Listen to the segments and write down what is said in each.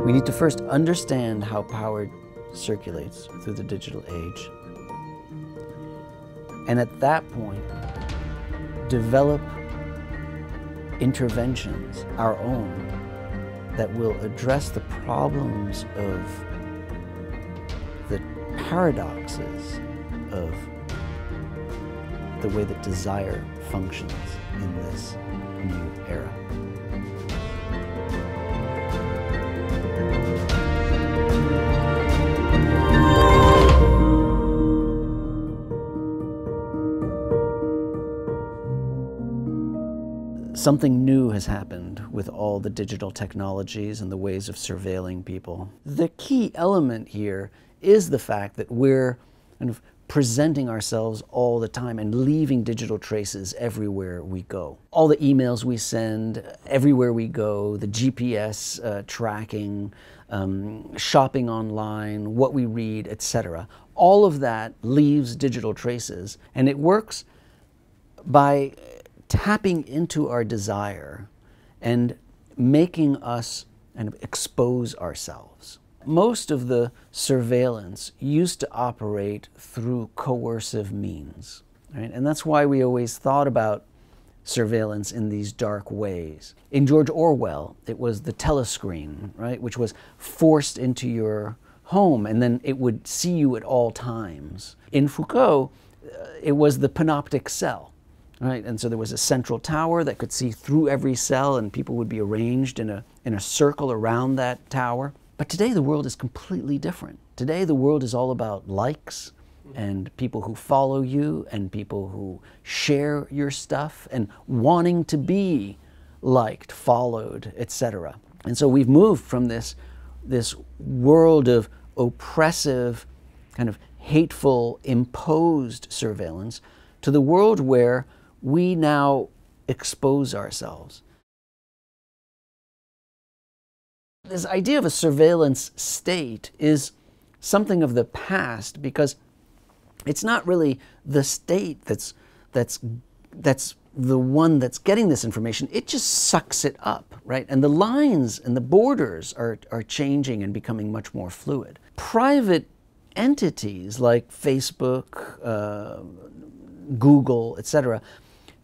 We need to first understand how power circulates through the digital age. And at that point, develop interventions, our own, that will address the problems of the paradoxes of the way that desire functions in this new era. Something new has happened with all the digital technologies and the ways of surveilling people. The key element here is the fact that we're kind of presenting ourselves all the time and leaving digital traces everywhere we go. All the emails we send, everywhere we go, the GPS tracking, shopping online, what we read, etc. All of that leaves digital traces, and it works by tapping into our desire and making us kind of expose ourselves. Most of the surveillance used to operate through coercive means, right? And that's why we always thought about surveillance in these dark ways. In George Orwell, it was the telescreen, right, which was forced into your home, and then it would see you at all times. In Foucault, it was the panoptic cell. Right? And so there was a central tower that could see through every cell, and people would be arranged in a circle around that tower. But today the world is completely different. Today the world is all about likes and people who follow you and people who share your stuff and wanting to be liked, followed, etc. And so we've moved from this world of oppressive, kind of hateful, imposed surveillance to the world where we now expose ourselves. This idea of a surveillance state is something of the past because it's not really the state that's the one that's getting this information. It just sucks it up, right? And the lines and the borders are changing and becoming much more fluid. Private entities like Facebook, Google, etc.,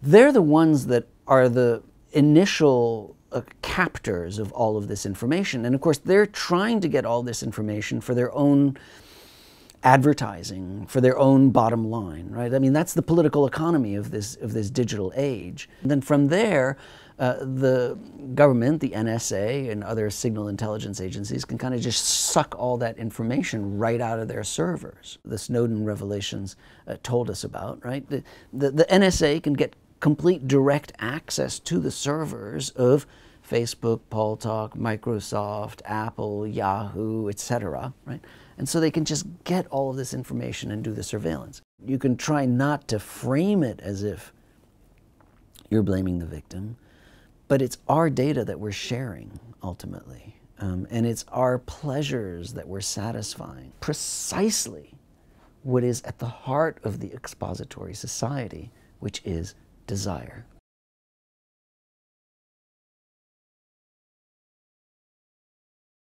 they're the ones that are the initial captors of all of this information. And of course, they're trying to get all this information for their own advertising, for their own bottom line, right? I mean, that's the political economy of this digital age. And then from there, the government, the NSA, and other signal intelligence agencies can kind of just suck all that information right out of their servers. The Snowden revelations told us about, right? The NSA can get complete direct access to the servers of Facebook, Paltalk, Microsoft, Apple, Yahoo, etc., right? And so they can just get all of this information and do the surveillance. You can try not to frame it as if you're blaming the victim, but it's our data that we're sharing, ultimately. And it's our pleasures that we're satisfying. Precisely what is at the heart of the expository society, which is desire.